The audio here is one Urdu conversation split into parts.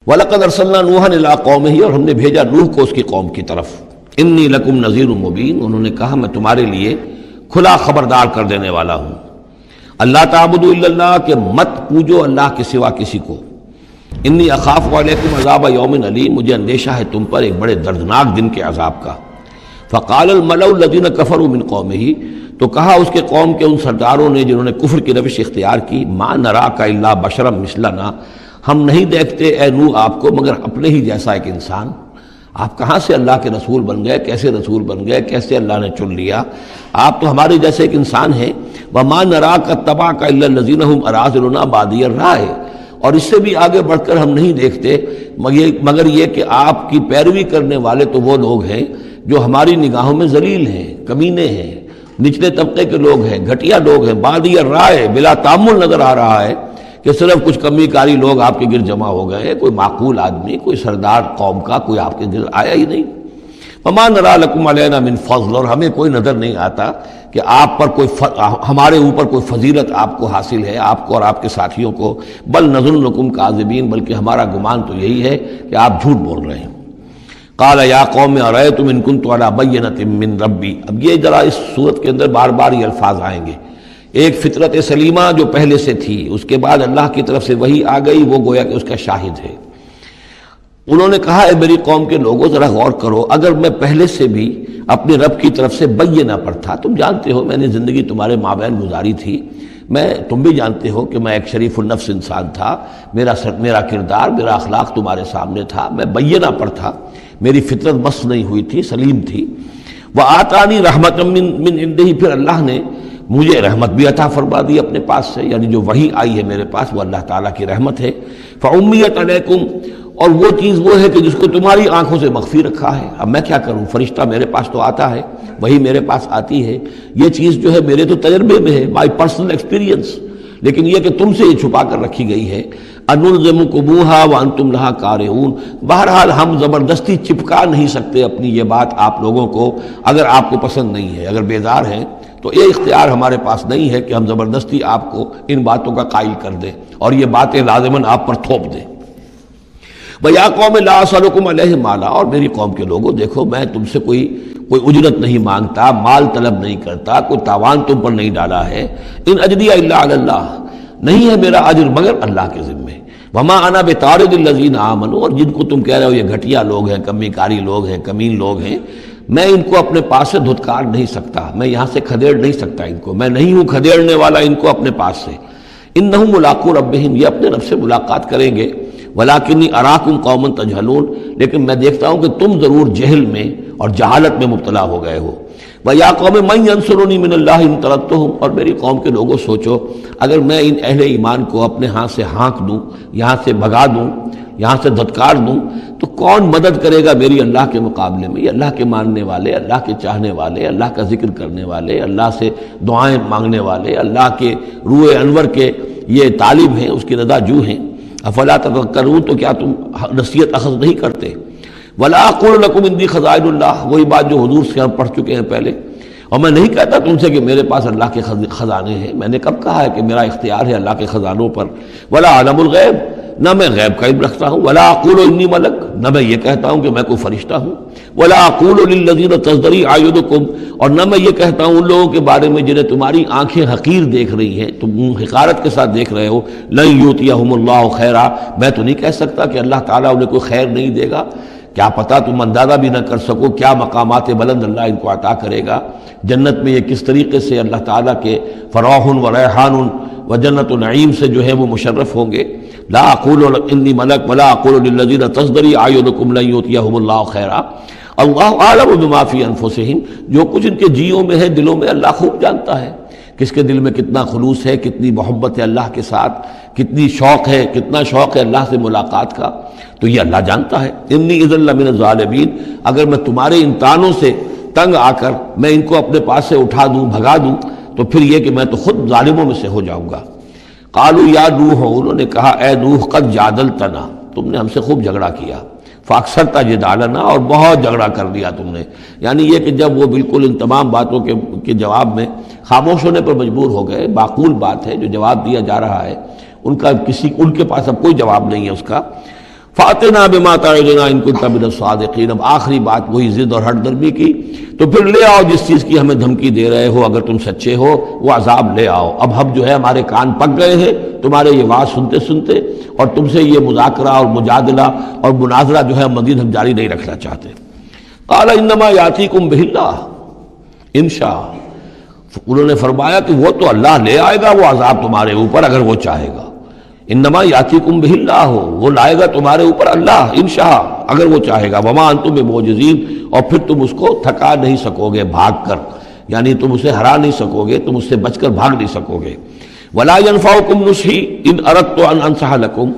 وَلَقَدْ أَرْسَلْنَا نُوحًا إِلَىٰ قَوْمِهِ، اور ہم نے بھیجا نوح کو اس کی قوم کی طرف. اِنِّي لَكُمْ نَذِيرٌ مُّبِينٌ، انہوں نے کہا میں تمہارے لیے کھلا خبردار کر دینے والا ہوں. اللہ تعبدوا الا اللہ، کہ مت پوجو اللہ کے سوا کسی کو. انی اخاف علیکم عذاب یوم علیم، مجھے اندیشہ ہے تم پر ایک بڑے دردناک دن کے عذاب کا. فقال الملأ الذین کفروا من قومہ، تو کہا اس کے قوم کے ان سرداروں نے جنہوں نے کفر کی روش اختیار کی، ما نراک الا بشرا مثلنا، ہم نہیں دیکھتے اے نوح آپ کو مگر اپنے ہی جیسا ایک انسان. آپ کہاں سے اللہ کے رسول بن گئے، کیسے رسول بن گئے، کیسے اللہ نے چن لیا؟ آپ تو ہمارے جیسے ایک انسان ہیں. وما نراک اتبعک الا الذین هم اراذلنا بادی الرائے، اور اس سے بھی آگے بڑھ کر ہم نہیں دیکھتے مگر یہ کہ آپ کی پیروی کرنے والے تو وہ لوگ ہیں جو ہماری نگاہوں میں ذلیل ہیں، کمینے ہیں، نچلے طبقے کے لوگ ہیں، گھٹیا لوگ ہیں. بادی الرائے، بلا تامل نظر آ رہا ہے کہ صرف کچھ کمی کاری لوگ آپ کے گرد جمع ہو گئے ہیں، کوئی معقول آدمی، کوئی سردار قوم کا کوئی آپ کے گرد آیا ہی نہیں. وما نرى لكم علينا من فضل، اور ہمیں کوئی نظر نہیں آتا کہ آپ پر کوئی ہمارے اوپر کوئی فضیلت آپ کو حاصل ہے، آپ کو اور آپ کے ساتھیوں کو. بل نظنکم کاذبین، بلکہ ہمارا گمان تو یہی ہے کہ آپ جھوٹ بول رہے ہیں. قال یا قوم ارأیتم ان کنت علی بینۃ من ربی، اب یہ ذرا اس صورت کے اندر بار بار یہ الفاظ آئیں گے. ایک فطرت سلیمہ جو پہلے سے تھی، اس کے بعد اللہ کی طرف سے وحی آ گئی، وہ گویا کہ اس کا شاہد ہے. انہوں نے کہا اے میری قوم کے لوگوں ذرا غور کرو، اگر میں پہلے سے بھی اپنے رب کی طرف سے بینہ پر تھا، تم جانتے ہو میں نے زندگی تمہارے مابین گزاری تھی، تم بھی جانتے ہو کہ میں ایک شریف النفس انسان تھا، میرا کردار، میرا اخلاق تمہارے سامنے تھا، میں بینہ پر تھا، میری فطرت مس نہیں ہوئی تھی، سلیم تھی. وآتانی رحمۃ من عنده، پھر اللہ نے مجھے رحمت بھی عطا فرما دی اپنے پاس سے، یعنی جو وحی آئی ہے میرے پاس وہ اللہ تعالیٰ کی رحمت ہے. فأمیت علیکم، اور وہ چیز وہ ہے کہ جس کو تمہاری آنکھوں سے مخفی رکھا ہے. اب میں کیا کروں، فرشتہ میرے پاس تو آتا ہے، وہی میرے پاس آتی ہے، یہ چیز جو ہے میرے تو تجربے میں ہے، مائی پرسنل ایکسپیرینس، لیکن یہ کہ تم سے یہ چھپا کر رکھی گئی ہے. انلزمکموہا وانتم لہا کارہون، بہرحال ہم زبردستی چپکا نہیں سکتے اپنی یہ بات آپ لوگوں کو، اگر آپ کو پسند نہیں ہے، اگر بیزار ہیں تو یہ اختیار ہمارے پاس نہیں ہے کہ ہم زبردستی آپ کو ان باتوں کا قائل کر دیں اور یہ باتیں لازماً آپ پر تھوپ دیں. وَيَا قَوْمِ لَا أَسْأَلُكُمْ عَلَيْهِ مَالًا، اور میری قوم کے لوگوں دیکھو میں تم سے کوئی اجرت نہیں مانگتا، مال طلب نہیں کرتا، کوئی تاوان تم پر نہیں ڈالا ہے. ان اجریہ الا علی اللہ، نہیں ہے میرا اجر مگر اللہ کے ذمے. وما انا بطارد الذین آمنوا، اور جن کو تم کہہ رہے ہو یہ گھٹیا لوگ ہیں، کمی کاری لوگ ہیں، کمین لوگ ہیں، میں ان کو اپنے پاس سے دھتکار نہیں سکتا، میں یہاں سے کھدیڑ نہیں سکتا ان کو، میں نہیں ہوں کھدیڑنے والا ان کو اپنے پاس سے. انہم ملاقو ربہم، یہ اپنے رب سے ملاقات کریں گے. ولیکنی اراکم قوما تجہلون، لیکن میں دیکھتا ہوں کہ تم ضرور جہل میں اور جہالت میں مبتلا ہو گئے ہو. وَيَا قَوْمِ مَنْ يَنْصُرُنِي مِنَ اللَّهِ إِنْ طَرَدتُّهُمْ، اور میری قوم کے لوگوں سوچو اگر میں ان اہل ایمان کو اپنے ہاں سے ہانک دوں، یہاں سے بھگا دوں، یہاں سے دھتکار دوں، تو کون مدد کرے گا میری اللہ کے مقابلے میں؟ یہ اللہ کے ماننے والے، اللہ کے چاہنے والے، اللہ کا ذکر کرنے والے، اللہ سے دعائیں مانگنے والے، اللہ کے روح انور کے یہ طالب ہیں، اس کی رضا جو ہیں. افلا تذکرون، تو کیا تم نصیحت اخذ نہیں کرتے؟ ولا اقول لکم عندی خزائن اللہ، وہی بات جو حضور سے ہم پڑھ چکے ہیں پہلے. اور میں نہیں کہتا تم سے کہ میرے پاس اللہ کے خزانے ہیں، میں نے کب کہا ہے کہ میرا اختیار ہے اللہ کے خزانوں پر. ولا عالم الغیب، نہ میں غیب کا علم رکھتا ہوں. ولا اقول انی ملک، نہ میں یہ کہتا ہوں کہ میں کوئی فرشتہ ہوں. ولا اقول للذین تزدری اعینکم، اور نہ میں یہ کہتا ہوں ان لوگوں کے بارے میں جنہیں تمہاری آنکھیں حقیر دیکھ رہی ہیں، تم حقارت کے ساتھ دیکھ رہے ہو. لن یؤتیہم اللہ خیرا، میں تو نہیں کہہ سکتا کہ اللہ تعالیٰ انہیں کوئی خیر نہیں دے گا. کیا پتہ تم اندازہ بھی نہ کر سکو کیا مقامات بلند اللہ ان کو عطا کرے گا. جنت میں یہ کس طریقے سے اللہ تعالیٰ کے فراح و ریحان و جنت و نعیم سے جو ہے وہ مشرف ہوں گے. لا اقول انی ملک ولا اقول للذین تزدری اعینکم لن یؤتیہم اللہ خیرا، اللہ اعلم بما فی انفسہم، جو کچھ ان کے جیوں میں ہے، دلوں میں، اللہ خوب جانتا ہے کس کے دل میں کتنا خلوص ہے، کتنی محبت ہے اللہ کے ساتھ، کتنی شوق ہے، کتنا شوق ہے اللہ سے ملاقات کا، تو یہ اللہ جانتا ہے. انی اذا لمن الظالمین، اگر میں تمہارے ان تانوں سے تنگ آ کر میں ان کو اپنے پاس سے اٹھا دوں، بھگا دوں، تو پھر یہ کہ میں تو خود ظالموں میں سے ہو جاؤں گا. قالوا یا نوح، انہوں نے کہا اے نوح قد جادلتنا، تم نے ہم سے خوب جھگڑا کیا. فاکثرت جدالنا، اور بہت جھگڑا کر دیا تم نے. یعنی یہ کہ جب وہ بالکل ان تمام باتوں کے جواب میں خاموش ہونے پر مجبور ہو گئے، معقول بات ہے جو جواب دیا جا رہا ہے، ان کے پاس اب کوئی جواب نہیں ہے اس کا. فاتنا بما تعدنا ان كنت من الصادقین. اب آخری بات وہی ضد اور ہٹ درمی کی. تو پھر لے آؤ جس چیز کی ہمیں دھمکی دے رہے ہو، اگر تم سچے ہو وہ عذاب لے آؤ. اب ہم جو ہے ہمارے کان پک گئے ہیں تمہارے یہ بات سنتے سنتے، اور تم سے یہ مذاکرہ اور مجادلہ اور مناظرہ جو ہے مزید ہم جاری نہیں رکھنا چاہتے. قال انما یاتیکم بہ اللہ ان شاء. انہوں نے فرمایا کہ وہ تو اللہ لے آئے گا وہ عذاب تمہارے اوپر اگر وہ چاہے گا. انما یاتیکم بہ اللہ، وہ لائے گا تمہارے اوپر اللہ انشاء اگر وہ چاہے گا. وما انتم بمعجزین، اور پھر تم اس کو تھکا نہیں سکو گے بھاگ کر، یعنی تم اسے ہرا نہیں سکو گے، تم اس سے بچ کر بھاگ نہیں سکو گے. ولا ينفعکم نصحی ان اردت ان انصح لکم،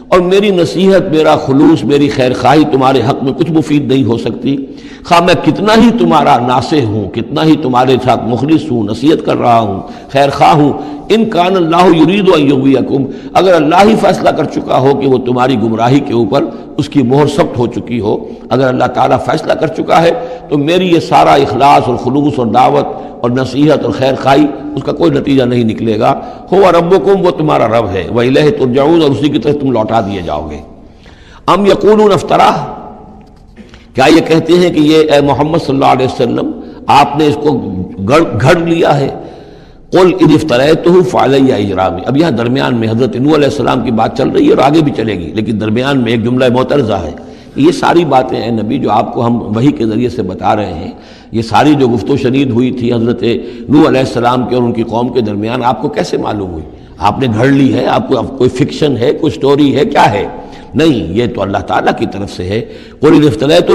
اور میری نصیحت، میرا خلوص، میری خیر خواہی تمہارے حق میں کچھ مفید نہیں ہو سکتی، خواہ میں کتنا ہی تمہارا ناصح ہوں، کتنا ہی تمہارے ساتھ مخلص ہوں، نصیحت کر رہا ہوں، خیر خواہ ہوں. ان کان اللہ یرید ان یغویکم، اگر اللہ ہی فیصلہ کر چکا ہو کہ وہ تمہاری گمراہی کے اوپر اس کی مہر ثبت ہو چکی ہو، اگر اللہ تعالیٰ فیصلہ کر چکا ہے تو میری یہ سارا اخلاص اور خلوص اور دعوت اور نصیحت اور خیر خواہی اس کا کوئی نتیجہ نہیں نکلے گا. ہو ربکم، وہ تمہارا رب ہے، وإلیہ ترجعون، اور اسی کی طرف تم لوٹا دیے جاؤ گے. ام یقولون افتراہ، کیا یہ کہتے ہیں کہ یہ اے محمد صلی اللہ علیہ وسلم آپ نے اس کو گھڑ لیا ہے. قل ان افتریتہ فعلی اجرامی. اب یہاں درمیان میں حضرت نوح علیہ السلام کی بات چل رہی ہے اور آگے بھی چلے گی، لیکن درمیان میں ایک جملہ معترضہ ہے. یہ ساری باتیں ہیں نبی جو آپ کو ہم وحی کے ذریعے سے بتا رہے ہیں، یہ ساری جو گفت و شنید ہوئی تھی حضرت نوح علیہ السلام کے اور ان کی قوم کے درمیان، آپ کو کیسے معلوم ہوئی؟ آپ نے گھڑ لی ہے؟ آپ کو کوئی فکشن ہے، کوئی سٹوری ہے، کیا ہے؟ نہیں، یہ تو اللہ تعالیٰ کی طرف سے ہے. قل ان افتریتہ،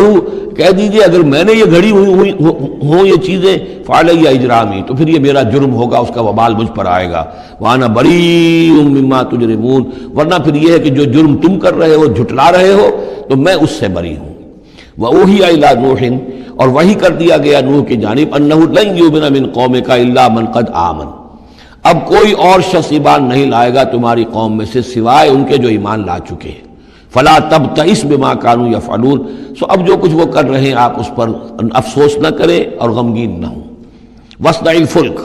کہہ دیجئے اگر میں نے یہ گھڑی ہوئی ہوں یہ چیزیں، فعلی اجرامی، تو پھر یہ میرا جرم ہوگا، اس کا وبال مجھ پر آئے گا. وانا بریء مما تجرمون، ورنہ پھر یہ ہے کہ جو جرم تم کر رہے ہو، جھٹلا رہے ہو، تو میں اس سے بری ہوں. وأوحی الی نوح، اور وحی کر دیا گیا نوح کی جانب، انہ لن یؤمن من قومک الا من قد آمن، اب کوئی اور شخص ایمان نہیں لائے گا تمہاری قوم میں سے سوائے ان کے جو ایمان لا چکے ہیں. فلا تبتئس بما كانوا يفعلون، سو اب جو کچھ وہ کر رہے ہیں آپ اس پر افسوس نہ کریں اور غمگین نہ ہوں. واصنع الفلک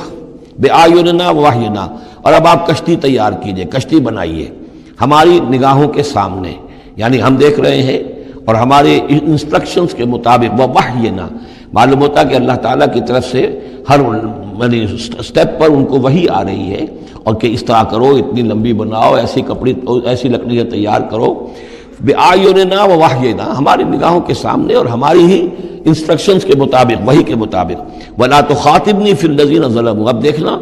بأعیننا ووحینا، اور اب آپ کشتی تیار کیجئے، کشتی بنائیے ہماری نگاہوں کے سامنے، یعنی ہم دیکھ رہے ہیں اور ہمارے انسٹرکشنز کے مطابق. ووحینا، معلوم ہوتا کہ اللہ تعالیٰ کی طرف سے ہر سٹیپ پر ان کو وحی آ رہی ہے، اور کہ اس طرح کرو، اتنی لمبی بناؤ، ایسی لکڑیاں تیار کرو. بِآیُنِنَا وَوَحْیِنَا، ہماری نگاہوں کے سامنے اور ہماری ہی انسٹرکشنز کے مطابق، وحی کے مطابق. وَلَا تُخَاطِبْنِی فِی الَّذِینَ ظَلَمُوا، اب دیکھنا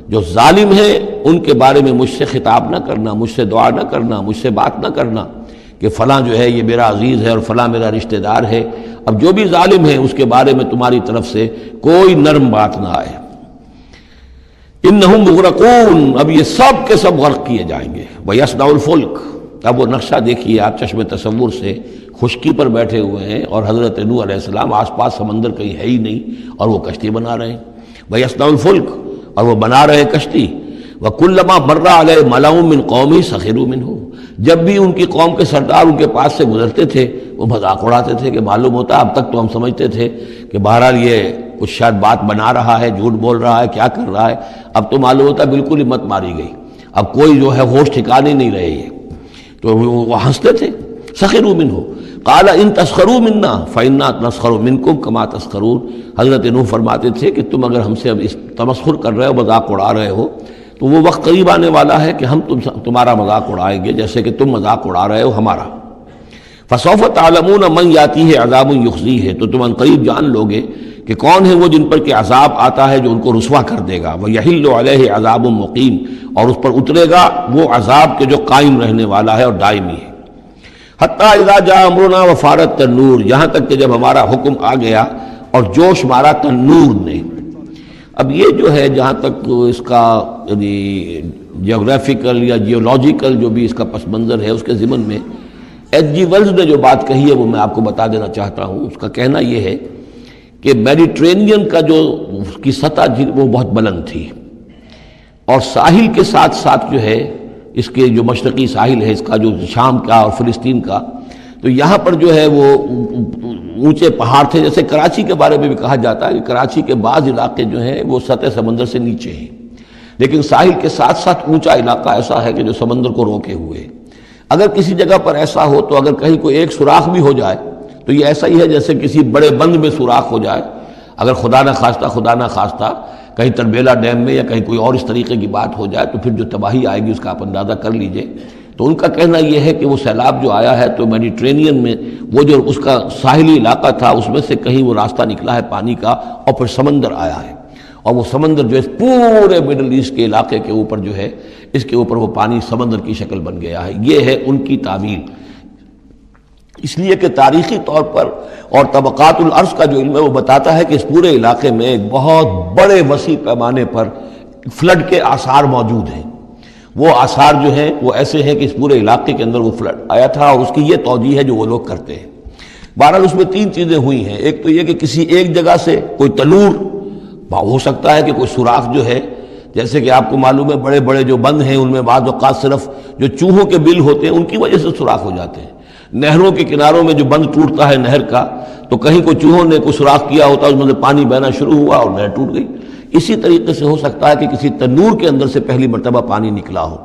جو ظالم ہیں ان کے بارے میں مجھ سے خطاب نہ کرنا، مجھ سے دعا نہ کرنا، مجھ سے بات نہ کرنا کہ فلاں جو ہے یہ میرا عزیز ہے اور فلاں میرا رشتہ دار ہے. اب جو بھی ظالم ہے اس کے بارے میں تمہاری طرف سے کوئی نرم بات نہ آئے. انہم مغرقون، اب یہ سب کے سب غرق کیے جائیں گے. وَيَصْنَعُ الْفُلْكَ، اب وہ نقشہ دیکھیے آپ چشم تصور سے، خشکی پر بیٹھے ہوئے ہیں اور حضرت نوح علیہ السلام آس پاس سمندر کہیں ہے ہی نہیں اور وہ کشتی بنا رہے ہیں. وَيَصْنَعُ الْفُلْكَ، اور وہ بنا رہے کشتی. وَكُلَّمَا مَرَّ عَلَيْهِ مَلَأٌ مِّن قَوْمِهِ سَخِرُوا مِنْهُ، جب بھی ان کی قوم کے سردار ان کے پاس سے گزرتے تھے وہ مذاق اڑاتے تھے کہ معلوم ہوتا اب تک تو ہم سمجھتے تھے کہ بہرحال یہ کچھ شاید بات بنا رہا ہے، جھوٹ بول رہا ہے، کیا کر رہا ہے. اب تو معلوم ہوتا بالکل ہی مت ماری گئی، اب کوئی جو ہے ہوش ٹھکانے نہیں رہے. یہ تو وہ ہنستے تھے. سخروا منہ قال ان تسخروا منا فانا نسخر منکم کما تسخرون، حضرت نوح فرماتے تھے کہ تم اگر ہم سے اب اس تمسخر کر رہے ہو، مذاق اڑا رہے ہو، تو وہ وقت قریب آنے والا ہے کہ ہم تمہارا مذاق اڑائیں گے جیسے کہ تم مذاق اڑا رہے ہو ہمارا. فسوف تعلمون من یاتیہ عذاب یخزیہ، تو تم ان قریب جان لوگے کہ کون ہے وہ جن پر کہ عذاب آتا ہے جو ان کو رسوا کر دے گا. ویحل علیہ عذاب مقیم، اور اس پر اترے گا وہ عذاب کے جو قائم رہنے والا ہے اور دائمی ہے. حتی اذا جاء امرنا وفارت التنور، یہاں تک کہ جب ہمارا حکم آ گیا اور جوش مارا تنور نے. اب یہ جو ہے جہاں تک اس کا یعنی جیوگرافیکل یا جیولوجیکل جو بھی اس کا پس منظر ہے، اس کے ضمن میں ایچ جی ویلز نے جو بات کہی ہے وہ میں آپ کو بتا دینا چاہتا ہوں. اس کا کہنا یہ ہے کہ میڈیٹرینین کا جو اس کی سطح وہ بہت بلند تھی، اور ساحل کے ساتھ ساتھ جو ہے اس کے جو مشرقی ساحل ہے اس کا جو شام کا اور فلسطین کا، تو یہاں پر جو ہے وہ اونچے پہاڑ تھے. جیسے کراچی کے بارے میں بھی کہا جاتا ہے کہ کراچی کے بعض علاقے جو ہیں وہ سطح سمندر سے نیچے ہیں، لیکن ساحل کے ساتھ ساتھ اونچا علاقہ ایسا ہے کہ جو سمندر کو روکے ہوئے. اگر کسی جگہ پر ایسا ہو تو اگر کہیں کوئی ایک سوراخ بھی ہو جائے تو یہ ایسا ہی ہے جیسے کسی بڑے بند میں سوراخ ہو جائے. اگر خدا نہ خواستہ کہیں تربیلا ڈیم میں یا کہیں کوئی اور اس طریقے کی بات ہو جائے تو پھر جو تباہی آئے گی اس کا آپ اندازہ کر لیجئے. تو ان کا کہنا یہ ہے کہ وہ سیلاب جو آیا ہے تو میڈیٹرینین میں وہ جو اس کا ساحلی علاقہ تھا اس میں سے کہیں وہ راستہ نکلا ہے پانی کا اور پھر سمندر آیا ہے، اور وہ سمندر جو ہے پورے مڈل ایسٹ کے علاقے کے اوپر جو ہے اس کے اوپر وہ پانی سمندر کی شکل بن گیا ہے. یہ ہے ان کی تعویل. اس لیے کہ تاریخی طور پر اور طبقات الارض کا جو علم ہے وہ بتاتا ہے کہ اس پورے علاقے میں ایک بہت بڑے وسیع پیمانے پر فلڈ کے آثار موجود ہیں. وہ آثار جو ہیں وہ ایسے ہیں کہ اس پورے علاقے کے اندر وہ فلڈ آیا تھا، اور اس کی یہ توجیہ ہے جو وہ لوگ کرتے ہیں. بہرحال اس میں تین چیزیں ہوئی ہیں. ایک تو یہ کہ کسی ایک جگہ سے کوئی تنور ہو سکتا ہے کہ کوئی سوراخ جو ہے، جیسے کہ آپ کو معلوم ہے بڑے بڑے جو بند ہیں ان میں بعض اوقات صرف جو چوہوں کے بل ہوتے ہیں ان کی وجہ سے سوراخ ہو جاتے ہیں. نہروں کے کناروں میں جو بند ٹوٹتا ہے نہر کا تو کہیں کوئی چوہوں نے کوئی سوراخ کیا ہوتا ہے، اس میں سے پانی بہنا شروع ہوا اور نہر ٹوٹ گئی. اسی طریقے سے ہو سکتا ہے کہ کسی تنور کے اندر سے پہلی مرتبہ پانی نکلا ہو.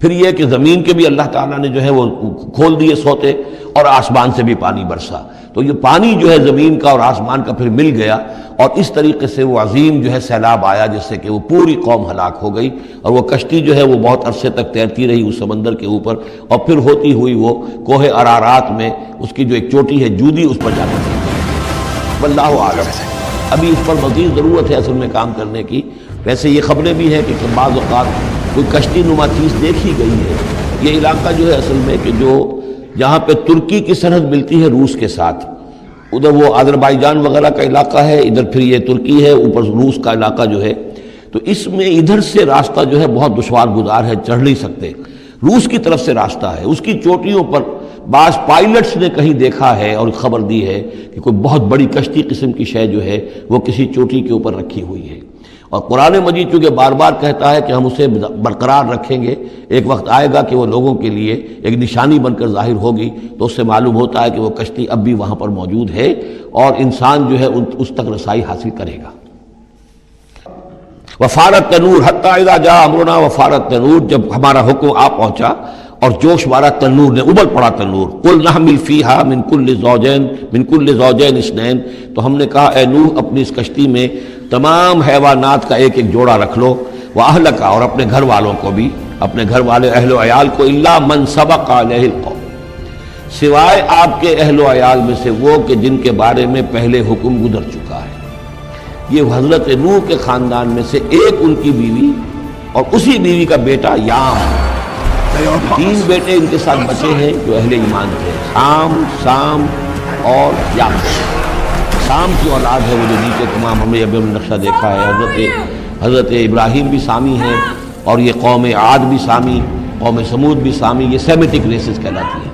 پھر یہ کہ زمین کے بھی اللہ تعالیٰ نے جو ہے وہ کھول دیے سوتے اور آسمان سے بھی پانی برسا. تو یہ پانی جو ہے زمین کا اور آسمان کا پھر مل گیا اور اس طریقے سے وہ عظیم جو ہے سیلاب آیا جس سے کہ وہ پوری قوم ہلاک ہو گئی. اور وہ کشتی جو ہے وہ بہت عرصے تک تیرتی رہی اس سمندر کے اوپر، اور پھر ہوتی ہوئی وہ کوہ ارارات میں اس کی جو ایک چوٹی ہے جودی اس پر جا کر واللہ عالم. ابھی اس پر مزید ضرورت ہے اصل میں کام کرنے کی. ویسے یہ خبریں بھی ہیں کہ بعض اوقات کوئی کشتی نما چیز دیکھی گئی ہے. یہ علاقہ جو ہے اصل میں کہ جو جہاں پہ ترکی کی سرحد ملتی ہے روس کے ساتھ، ادھر وہ آذربائیجان وغیرہ کا علاقہ ہے، ادھر پھر یہ ترکی ہے، اوپر روس کا علاقہ جو ہے. تو اس میں ادھر سے راستہ جو ہے بہت دشوار گزار ہے، چڑھ نہیں سکتے. روس کی طرف سے راستہ ہے. اس کی چوٹیوں پر بعض پائلٹس نے کہیں دیکھا ہے اور خبر دی ہے کہ کوئی بہت بڑی کشتی قسم کی شے جو ہے وہ کسی چوٹی کے اوپر رکھی ہوئی ہے. اور قرآن مجید چونکہ بار بار کہتا ہے کہ ہم اسے برقرار رکھیں گے، ایک وقت آئے گا کہ وہ لوگوں کے لیے ایک نشانی بن کر ظاہر ہوگی، تو اس سے معلوم ہوتا ہے کہ وہ کشتی اب بھی وہاں پر موجود ہے اور انسان جو ہے اس تک رسائی حاصل کرے گا. وفارت تنور حتی اذا جاء امرنا وفارت تنور، جب ہمارا حکم آ پہنچا اور جوش مارا تنور نے، ابل پڑا تنور. قل نحمل فیہا من کل زوجین اثنین، تو ہم نے کہا اے نوح اپنی اس کشتی میں تمام حیوانات کا ایک ایک جوڑا رکھ لو، واہلک، اور اپنے گھر والوں کو بھی، اپنے گھر والے اہل و عیال کو، الا من سبق علیہ القول، سوائے آپ کے اہل و عیال میں سے وہ کہ جن کے بارے میں پہلے حکم گزر چکا ہے. یہ حضرت نوح کے خاندان میں سے ایک ان کی بیوی اور اسی بیوی کا بیٹا یام، تین بیٹے ان کے ساتھ بچے ہیں جو اہل ایمان تھے، سام اور یام. سام کی اولاد ہے وہ جو نیچے تمام ہم نے ابھی نقشہ دیکھا ہے. حضرت ابراہیم بھی سامی ہیں، اور یہ قوم عاد بھی سامی، قوم سمود بھی سامی، یہ سیمیٹک ریسز کہلاتی ہیں.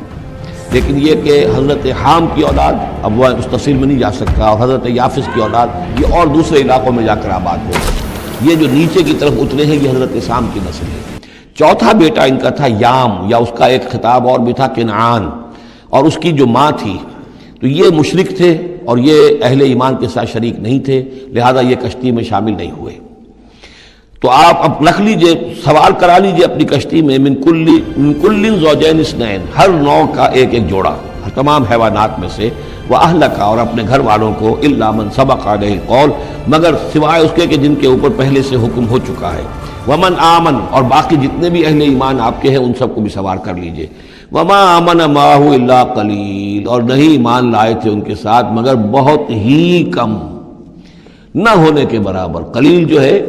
لیکن یہ کہ حضرت حام کی اولاد، اب وہ اس تفصیل میں نہیں جا سکتا، اور حضرت یافس کی اولاد یہ اور دوسرے علاقوں میں جا کر آباد ہو. یہ جو نیچے کی طرف اترے ہیں یہ حضرت سام کی نسل ہے. چوتھا بیٹا ان کا تھا یام، یا اس کا ایک خطاب اور بھی تھا کنعان، اور اس کی جو ماں تھی تو یہ مشرک تھے اور یہ اہل ایمان کے ساتھ شریک نہیں تھے، لہذا یہ کشتی میں شامل نہیں ہوئے. تو آپ اب رکھ لیجئے، سوال کرا لیجئے اپنی کشتی میں من کل زوجین اثنین، ہر نوع کا ایک ایک جوڑا تمام حیوانات میں سے، واہلک، اور اپنے گھر والوں کو، الا من سبق علیہ القول، مگر سوائے اس کے کہ جن کے اوپر پہلے سے حکم ہو چکا ہے. ومن آمن، اور باقی جتنے بھی اہل ایمان آپ کے ہیں ان سب کو بھی سوار کر لیجئے. وما آمن معہ الا قلیل، اور نہیں ایمان لائے تھے ان کے ساتھ مگر بہت ہی کم، نہ ہونے کے برابر. قلیل جو ہے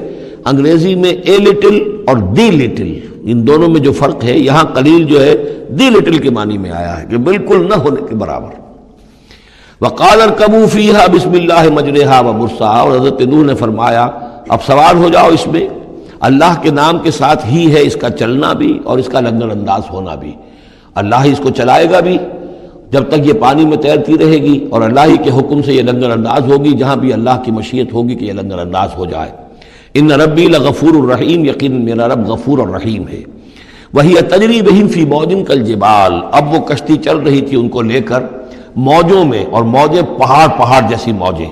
انگریزی میں اے لٹل اور دی لٹل، ان دونوں میں جو فرق ہے، یہاں قلیل جو ہے دی لٹل کے معنی میں آیا ہے کہ بالکل نہ ہونے کے برابر. وقال ارکبوا فیہا بسم اللہ مجریہا ومرساہا، اور حضرت نوح نے فرمایا اب سوار ہو جاؤ اس میں، اللہ کے نام کے ساتھ ہی ہے اس کا چلنا بھی اور اس کا لنگر انداز ہونا بھی. اللہ ہی اس کو چلائے گا بھی جب تک یہ پانی میں تیرتی رہے گی، اور اللہ ہی کے حکم سے یہ لنگر انداز ہوگی جہاں بھی اللہ کی مشیت ہوگی کہ یہ لنگر انداز ہو جائے. ان ربی لغفور الرحیم، یقین میرا رب غفور الرحیم ہے. وہی تجری بہم فی موج کالجبال، اب وہ کشتی چل رہی تھی ان کو لے کر موجوں میں، اور موجیں پہاڑ جیسی موجیں.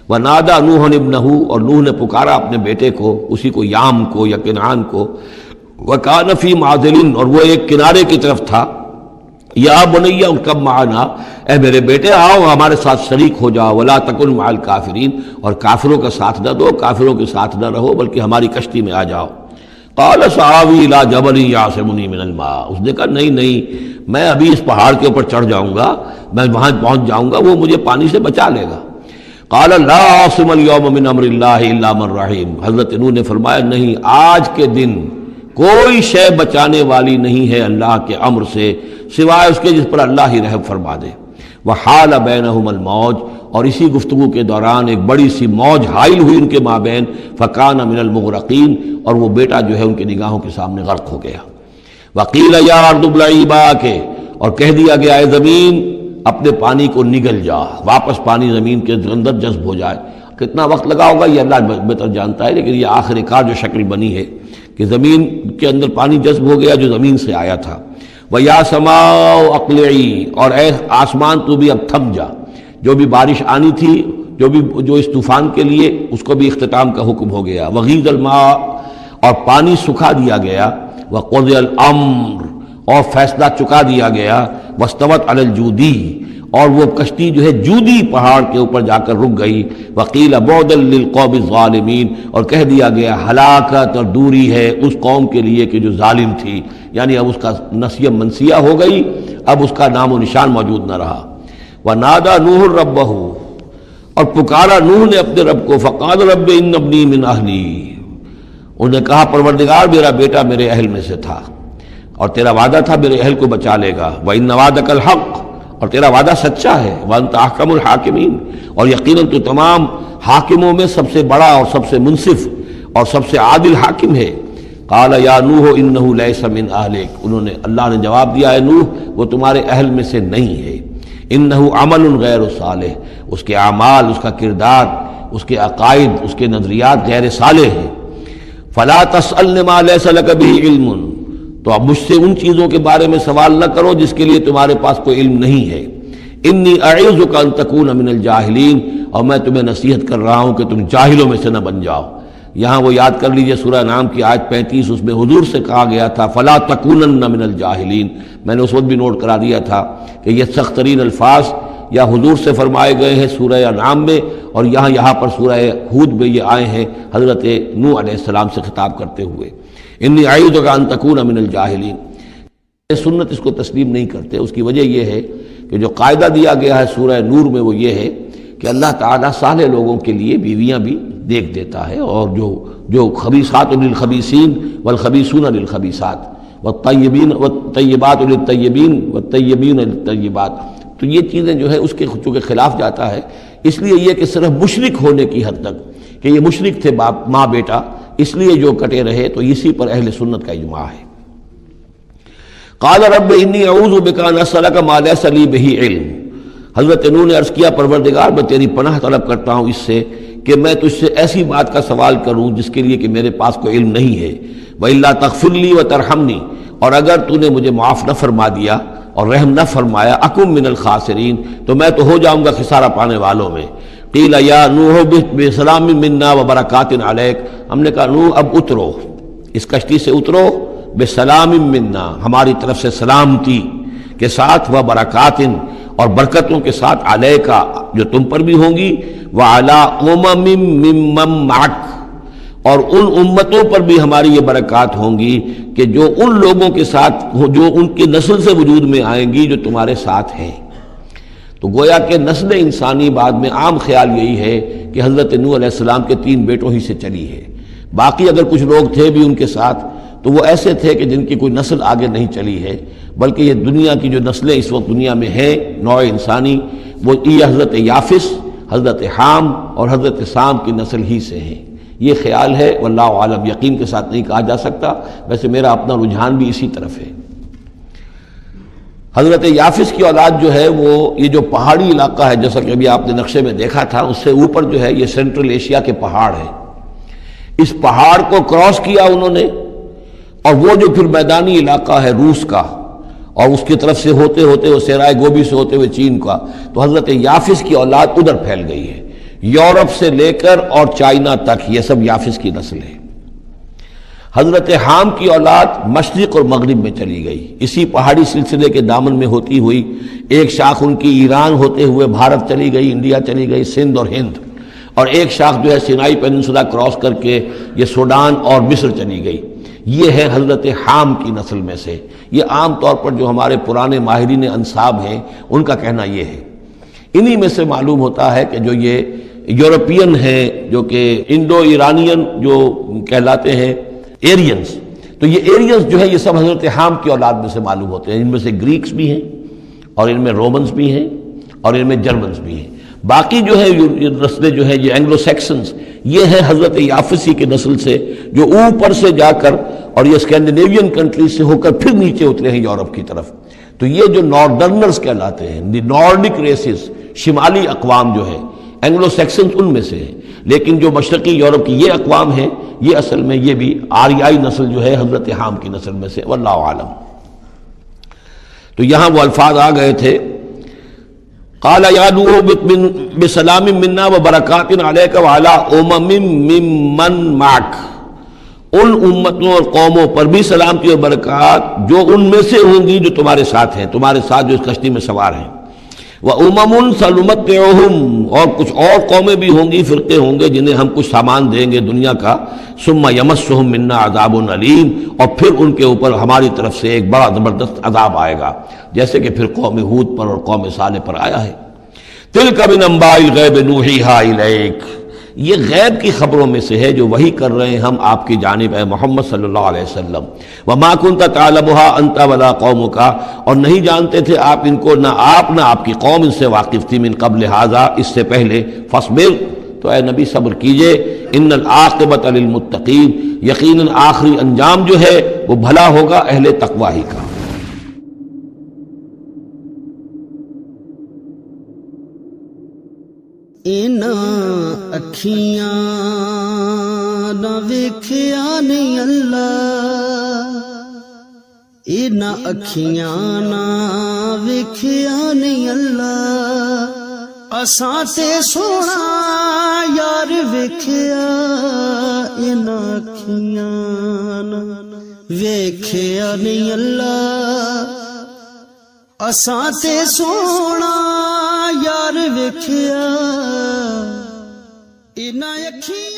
ونادى نوح ابنہ، اور نوح نے پکارا اپنے بیٹے کو، اسی کو یام کو یا کنعان کو. وکان فی معزل، اور وہ ایک کنارے کی طرف تھا، یا بنیا ارکب معنا، اے میرے بیٹے آؤ ہمارے ساتھ شریک ہو جاؤ، ولا تکن مع الکافرین، اور کافروں کا ساتھ نہ دو، کافروں کے ساتھ نہ رہو بلکہ ہماری کشتی میں آ جاؤ۔ قال سآوی الی جبل یعصمنی من الماء، اس نے کہا نہیں میں ابھی اس پہاڑ کے اوپر چڑھ جاؤں گا، میں وہاں پہنچ جاؤں گا، وہ مجھے پانی سے بچا لے گا۔ قال لا عاصم اليوم من امر اللہ الا من رحم، حضرت نوح نے فرمایا نہیں، آج کے دن کوئی شے بچانے والی نہیں ہے اللہ کے امر سے سوائے اس کے جس پر اللہ ہی رحم فرما دے۔ وحال بینہم الموج، اور اسی گفتگو کے دوران ایک بڑی سی موج حائل ہوئی ان کے مابین، فکان من المغرقین، اور وہ بیٹا جو ہے ان کی نگاہوں کے سامنے غرق ہو گیا۔ وقیل یا ارض ابلعی ماءک، اور کہہ دیا گیا اے زمین اپنے پانی کو نگل جا، واپس پانی زمین کے اندر جذب ہو جائے۔ کتنا وقت لگا ہوگا یہ اللہ بہتر جانتا ہے، لیکن یہ آخر کار جو شکل بنی ہے کہ زمین کے اندر پانی جذب ہو گیا جو زمین سے آیا تھا۔ وَيَا سَمَاءُ أَقْلِعِي، اور اے آسمان تو بھی اب تھم جا، جو بھی بارش آنی تھی جو اس طوفان کے لیے، اس کو بھی اختتام کا حکم ہو گیا۔ وَغِيضَ الْمَاءُ، اور پانی سکھا دیا گیا۔ وَقُضِيَ الْأَمْرُ، اور فیصلہ چکا دیا گیا۔ وَاسْتَوَتْ عَلَى الْجُودِيِّ، اور وہ کشتی جو ہے جودی پہاڑ کے اوپر جا کر رک گئی۔ وَقِيلَ بُعْدًا لِلْقَوْمِ الظَّالِمِينَ، اور کہہ دیا گیا ہلاکت اور دوری ہے اس قوم کے لیے کہ جو ظالم تھی، یعنی اب اس کا نسیہ منسیہ ہو گئی، اب اس کا نام و نشان موجود نہ رہا۔ وَنَادَى نُوحٌ رَبَّهُ، اور پکارا نوح نے اپنے رب کو، فقال رب ان ابنی من اہلی، انہوں نے کہا پروردگار میرا بیٹا میرے اہل میں سے تھا، اور تیرا وعدہ تھا میرے اہل کو بچا لے گا۔ وَإِنَّ وَعْدَكَ الْحَقُّ، اور تیرا وعدہ سچا ہے۔ وَأَنْتَ أَحْكَمُ الْحَاكِمِينَ، اور یقیناً تو تمام حاکموں میں سب سے بڑا اور سب سے منصف اور سب سے عادل حاکم ہے۔ قال یا نوح انہ لیس من اہلک، انہوں نے اللہ نے جواب دیا ہے نوح وہ تمہارے اہل میں سے نہیں ہے۔ انہ عمل غیر صالح، اس کے اعمال، اس کا کردار، اس کے عقائد، اس کے نظریات غیر صالح ہیں۔ فلا تسألن ما لیس لک بہ علم، تو اب مجھ سے ان چیزوں کے بارے میں سوال نہ کرو جس کے لیے تمہارے پاس کوئی علم نہیں ہے۔ انی اعوذک ان تکون من الجاہلین، اور میں تمہیں نصیحت کر رہا ہوں کہ تم جاہلوں میں سے نہ بن جاؤ۔ یہاں وہ یاد کر لیجئے سورہ نام کی آیت 35، اس میں حضور سے کہا گیا تھا فلا تکونن من الجاہلین، میں نے اس وقت بھی نوٹ کرا دیا تھا کہ یہ سخت ترین الفاظ یا حضور سے فرمائے گئے ہیں سورہ انعام میں، اور یہاں پر سورہ ہود میں یہ آئے ہیں حضرت نوح علیہ السلام سے خطاب کرتے ہوئے۔ انی اعوذک ان تکون من الجاہلین، سنت اس کو تسلیم نہیں کرتے۔ اس کی وجہ یہ ہے کہ جو قاعدہ دیا گیا ہے سورہ نور میں وہ یہ ہے کہ اللہ تعالیٰ صالح لوگوں کے لیے بیویاں بھی دیکھ دیتا ہے، اور جو خبیثات للخبیثین والخبیثون للخبیثات والطیبات للطیبین والطیبین للطیبات، تو یہ چیزیں جو ہے اس کے چونکہ خلاف جاتا ہے، اس لیے یہ کہ صرف مشرک ہونے کی حد تک کہ یہ مشرک تھے باپ ماں بیٹا، اس لیے جو کٹے رہے، تو اسی پر اہل سنت کا اجماع ہے۔ قال رب انی اعوذ بک ان اسألک ما لیس لی بہ علم، حضرت نوح نے عرض کیا پروردگار میں تیری پناہ طلب کرتا ہوں اس سے کہ میں تجھ سے ایسی بات کا سوال کروں جس کے لیے کہ میرے پاس کوئی علم نہیں ہے۔ وَإِلَّا تَغْفِرْ لِي وَتَرْحَمْنِي، اور اگر تو نے مجھے معاف نہ فرما دیا اور رحم نہ فرمایا، اکم من الخاسرین، تو میں تو ہو جاؤں گا خسارہ پانے والوں میں۔ قیل یا نوح بسلام منا وبرکات علیک، ہم نے کہا نوح اب اترو، اس کشتی سے اترو، بسلام منا، ہماری طرف سے سلامتی کے ساتھ، و برکات، اور برکتوں کے ساتھ، علیکا، جو تم پر بھی ہوں گی، وعلی امم ممن معک، اور ان امتوں پر بھی ہماری یہ برکات ہوں گی کہ جو ان لوگوں کے ساتھ جو ان کی نسل سے وجود میں آئیں گی جو تمہارے ساتھ ہیں۔ تو گویا کہ نسل انسانی بعد میں عام خیال یہی ہے کہ حضرت نوح علیہ السلام کے 3 بیٹوں ہی سے چلی ہے، باقی اگر کچھ لوگ تھے بھی ان کے ساتھ تو وہ ایسے تھے کہ جن کی کوئی نسل آگے نہیں چلی ہے، بلکہ یہ دنیا کی جو نسلیں اس وقت دنیا میں ہیں نوع انسانی، وہ یہ حضرت یافس، حضرت حام اور حضرت سام کی نسل ہی سے ہیں۔ یہ خیال ہے، واللہ عالم، یقین کے ساتھ نہیں کہا جا سکتا، ویسے میرا اپنا رجحان بھی اسی طرف ہے۔ حضرت یافس کی اولاد جو ہے وہ یہ جو پہاڑی علاقہ ہے، جیسا کہ ابھی آپ نے نقشے میں دیکھا تھا، اس سے اوپر جو ہے یہ سینٹرل ایشیا کے پہاڑ ہیں، اس پہاڑ کو کراس کیا انہوں نے، اور وہ جو پھر میدانی علاقہ ہے روس کا، اور اس کی طرف سے ہوتے ہوتے وہ سیرائے گوبی سے ہوتے ہوئے چین کا، تو حضرت یافس کی اولاد ادھر پھیل گئی ہے، یورپ سے لے کر اور چائنا تک، یہ سب یافس کی نسل ہے۔ حضرت حام کی اولاد مشرق اور مغرب میں چلی گئی، اسی پہاڑی سلسلے کے دامن میں ہوتی ہوئی ایک شاخ ان کی ایران ہوتے ہوئے بھارت چلی گئی، انڈیا چلی گئی، سندھ اور ہند، اور ایک شاخ جو ہے سینائی پیننسولا کراس کر کے یہ سوڈان اور مصر چلی گئی۔ یہ ہے حضرت حام کی نسل میں سے۔ یہ عام طور پر جو ہمارے پرانے ماہرین انساب ہیں ان کا کہنا یہ ہے۔ انہی میں سے معلوم ہوتا ہے کہ جو یہ یورپین ہیں، جو کہ انڈو ایرانین جو کہلاتے ہیں ایرینز، تو یہ ایرینز جو ہے یہ سب حضرت حام کی اولاد میں سے معلوم ہوتے ہیں۔ ان میں سے گریکس بھی ہیں اور ان میں رومنز بھی ہیں اور ان میں جرمنز بھی ہیں۔ باقی جو ہے نسلیں جو ہے یہ اینگلو سیکسنز، یہ ہے حضرت یافسی کی نسل سے جو اوپر سے جا کر اور یہ اسکینڈینیوین کنٹریز سے ہو کر پھر نیچے اترے ہیں یورپ کی طرف۔ تو یہ جو ناردرنرز کہلاتے ہیں، دی نارڈک ریسز، شمالی اقوام جو ہے اینگلو سیکسنز ان میں سے ہیں، لیکن جو مشرقی یورپ کی یہ اقوام ہیں یہ اصل میں یہ بھی آریائی نسل جو ہے حضرت حام کی نسل میں سے، واللہ عالم۔ تو یہاں وہ الفاظ آ گئے تھے، قال یا نوح بسلام منا وبرکات علیک وعلی امم ممن معک، ان امتوں اور قوموں پر بھی سلامتی اور برکات جو ان میں سے ہوں گی جو تمہارے ساتھ ہیں، تمہارے ساتھ جو اس کشتی میں سوار ہیں۔ وَأُمَمٌ سَنُمَتِّعُهُمْ، اور کچھ اور قومیں بھی ہوں گی، فرقے ہوں گے جنہیں ہم کچھ سامان دیں گے دنیا کا، ثُمَّ يَمَسُّهُم مِّنَّا عَذَابٌ أَلِيمٌ، اور پھر ان کے اوپر ہماری طرف سے ایک بڑا زبردست عذاب آئے گا، جیسے کہ پھر قوم ہود پر اور قوم صالح پر آیا ہے۔ تِلْكَ مِنْ أَنْبَاءِ الْغَيْبِ نُوحِيهَا إِلَيْكَ، یہ غیب کی خبروں میں سے ہے جو وحی کر رہے ہیں ہم آپ کی جانب اے محمد صلی اللہ علیہ وسلم۔ وَمَا كُنْتَ تَعْلَمُهَا أَنْتَ وَلَا قَوْمُكَ، اور نہیں جانتے تھے آپ ان کو، نہ آپ نہ آپ کی قوم ان سے واقف تھی، من قبل ھذا، اس سے پہلے، فاصبر، تو اے نبی صبر کیجئے، ان العاقبۃ للمتقین، یقیناً آخری انجام جو ہے وہ بھلا ہوگا اہل تقوی ہی کا۔ اکھیاں نہ ویکھیا نہیں اللہ، اکھیاں نہ ویکھیا نہیں اللہ، اساں تے سونا یار ویکھیا، اکھیاں نہ ویکھیا نہیں اللہ، اساں تے سونا یار ویکھیا، انہاں اکھیاں